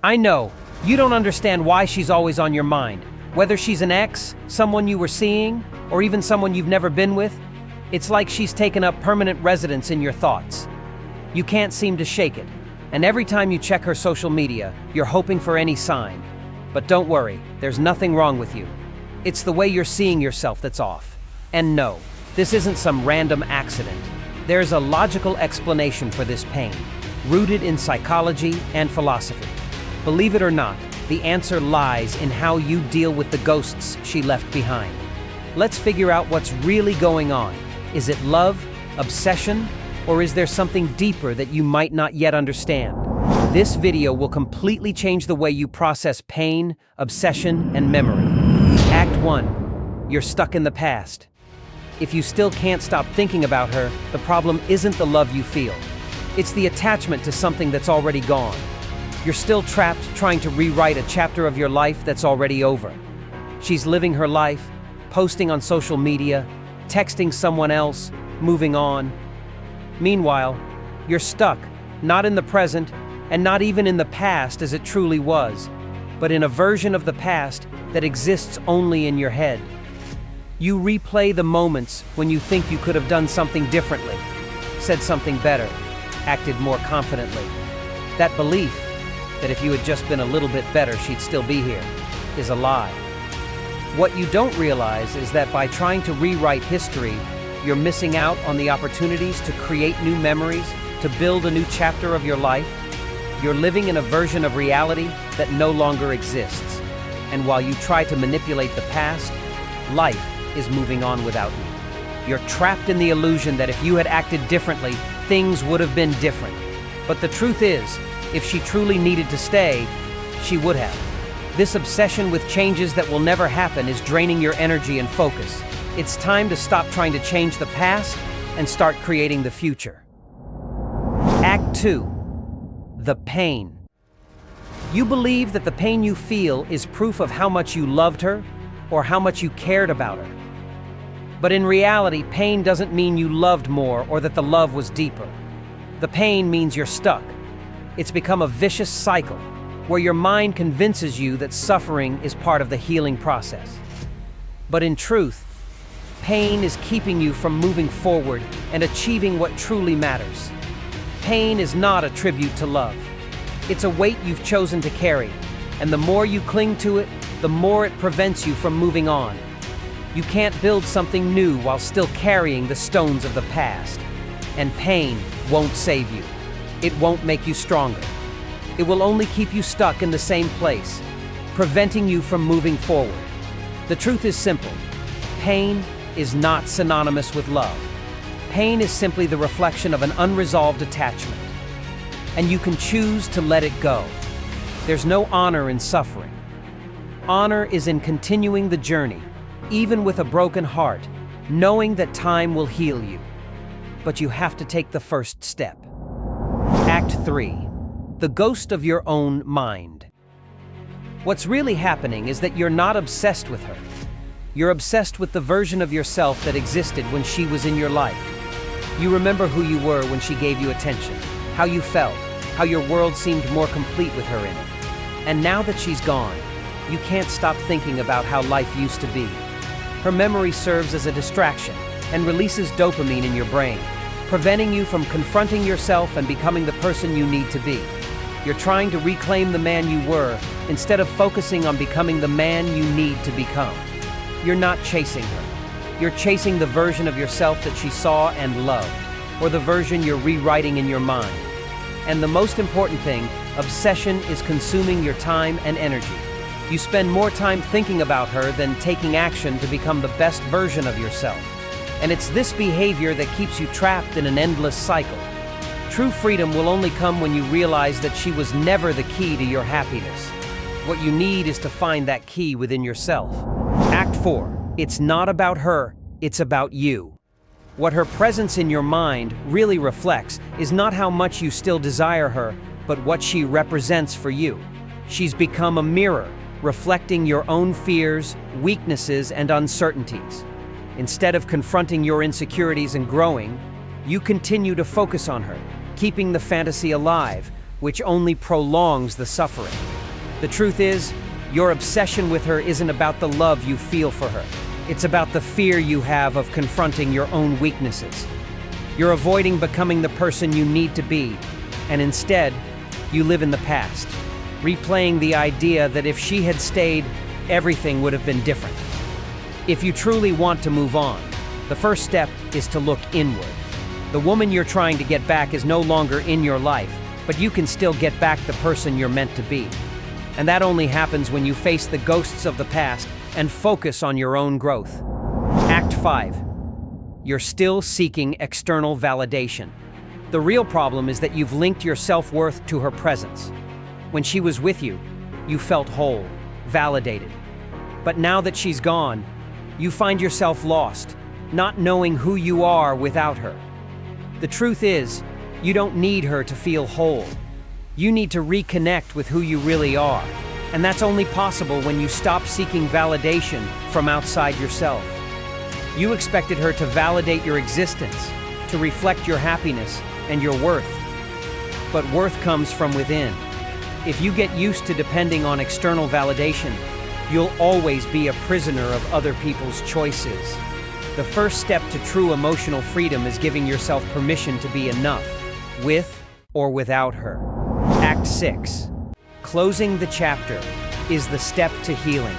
I know, you don't understand why she's always on your mind. Whether she's an ex, someone you were seeing, or even someone you've never been with, it's like she's taken up permanent residence in your thoughts. You can't seem to shake it, and every time you check her social media, you're hoping for any sign. But don't worry, there's nothing wrong with you. It's the way you're seeing yourself that's off. And no, this isn't some random accident. There's a logical explanation for this pain, rooted in psychology and philosophy. Believe it or not, the answer lies in how you deal with the ghosts she left behind. Let's figure out what's really going on. Is it love, obsession, or is there something deeper that you might not yet understand? This video will completely change the way you process pain, obsession, and memory. Act 1. You're stuck in the past. If you still can't stop thinking about her, the problem isn't the love you feel. It's the attachment to something that's already gone. You're still trapped trying to rewrite a chapter of your life that's already over. She's living her life, posting on social media, texting someone else, moving on. Meanwhile, you're stuck, not in the present, and not even in the past as it truly was, but in a version of the past that exists only in your head. You replay the moments when you think you could have done something differently, said something better, acted more confidently. That belief, that if you had just been a little bit better, she'd still be here, is a lie. What you don't realize is that by trying to rewrite history, you're missing out on the opportunities to create new memories, to build a new chapter of your life. You're living in a version of reality that no longer exists. And while you try to manipulate the past, life is moving on without you. You're trapped in the illusion that if you had acted differently, things would have been different. But the truth is, if she truly needed to stay, she would have. This obsession with changes that will never happen is draining your energy and focus. It's time to stop trying to change the past and start creating the future. Act 2. The pain. You believe that the pain you feel is proof of how much you loved her or how much you cared about her. But in reality, pain doesn't mean you loved more or that the love was deeper. The pain means you're stuck. It's become a vicious cycle where your mind convinces you that suffering is part of the healing process. But in truth, pain is keeping you from moving forward and achieving what truly matters. Pain is not a tribute to love. It's a weight you've chosen to carry, and the more you cling to it, the more it prevents you from moving on. You can't build something new while still carrying the stones of the past. And pain won't save you. It won't make you stronger. It will only keep you stuck in the same place, preventing you from moving forward. The truth is simple. Pain is not synonymous with love. Pain is simply the reflection of an unresolved attachment. And you can choose to let it go. There's no honor in suffering. Honor is in continuing the journey, even with a broken heart, knowing that time will heal you. But you have to take the first step. Act 3. The ghost of your own mind. What's really happening is that you're not obsessed with her. You're obsessed with the version of yourself that existed when she was in your life. You remember who you were when she gave you attention, how you felt, how your world seemed more complete with her in it. And now that she's gone, you can't stop thinking about how life used to be. Her memory serves as a distraction and releases dopamine in your brain, preventing you from confronting yourself and becoming the person you need to be. You're trying to reclaim the man you were instead of focusing on becoming the man you need to become. You're not chasing her. You're chasing the version of yourself that she saw and loved, or the version you're rewriting in your mind. And the most important thing, obsession is consuming your time and energy. You spend more time thinking about her than taking action to become the best version of yourself. And it's this behavior that keeps you trapped in an endless cycle. True freedom will only come when you realize that she was never the key to your happiness. What you need is to find that key within yourself. Act 4. It's not about her, it's about you. What her presence in your mind really reflects is not how much you still desire her, but what she represents for you. She's become a mirror, reflecting your own fears, weaknesses, and uncertainties. Instead of confronting your insecurities and growing, you continue to focus on her, keeping the fantasy alive, which only prolongs the suffering. The truth is, your obsession with her isn't about the love you feel for her. It's about the fear you have of confronting your own weaknesses. You're avoiding becoming the person you need to be, and instead, you live in the past, replaying the idea that if she had stayed, everything would have been different. If you truly want to move on, the first step is to look inward. The woman you're trying to get back is no longer in your life, but you can still get back the person you're meant to be. And that only happens when you face the ghosts of the past and focus on your own growth. Act 5. You're still seeking external validation. The real problem is that you've linked your self-worth to her presence. When she was with you, you felt whole, validated. But now that she's gone, you find yourself lost, not knowing who you are without her. The truth is, you don't need her to feel whole. You need to reconnect with who you really are. And that's only possible when you stop seeking validation from outside yourself. You expected her to validate your existence, to reflect your happiness and your worth. But worth comes from within. If you get used to depending on external validation, you'll always be a prisoner of other people's choices. The first step to true emotional freedom is giving yourself permission to be enough, with or without her. Act 6. Closing the chapter is the step to healing.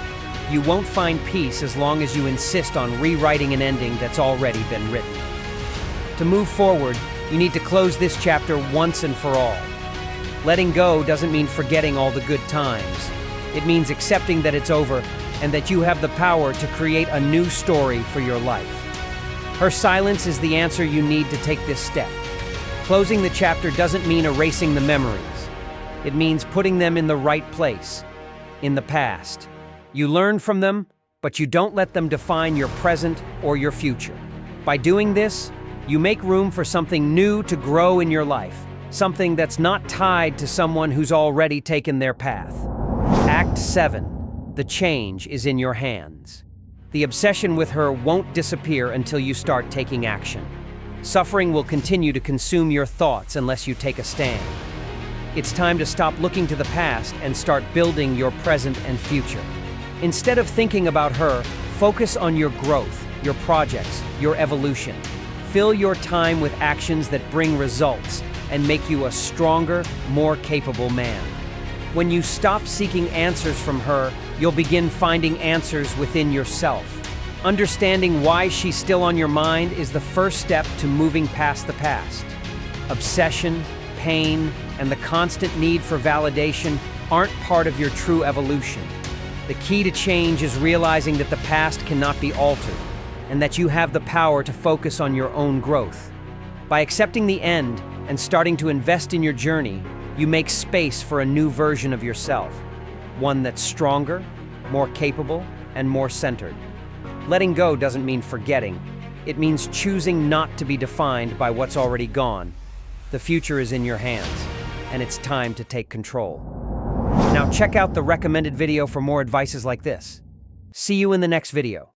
You won't find peace as long as you insist on rewriting an ending that's already been written. To move forward, you need to close this chapter once and for all. Letting go doesn't mean forgetting all the good times. It means accepting that it's over and that you have the power to create a new story for your life. Her silence is the answer you need to take this step. Closing the chapter doesn't mean erasing the memories. It means putting them in the right place, in the past. You learn from them, but you don't let them define your present or your future. By doing this, you make room for something new to grow in your life, something that's not tied to someone who's already taken their path. Act 7. The change is in your hands. The obsession with her won't disappear until you start taking action. Suffering will continue to consume your thoughts unless you take a stand. It's time to stop looking to the past and start building your present and future. Instead of thinking about her, focus on your growth, your projects, your evolution. Fill your time with actions that bring results and make you a stronger, more capable man. When you stop seeking answers from her, you'll begin finding answers within yourself. Understanding why she's still on your mind is the first step to moving past the past. Obsession, pain, and the constant need for validation aren't part of your true evolution. The key to change is realizing that the past cannot be altered, and that you have the power to focus on your own growth. By accepting the end and starting to invest in your journey, you make space for a new version of yourself, one that's stronger, more capable, and more centered. Letting go doesn't mean forgetting. It means choosing not to be defined by what's already gone. The future is in your hands, and it's time to take control. Now check out the recommended video for more advices like this. See you in the next video.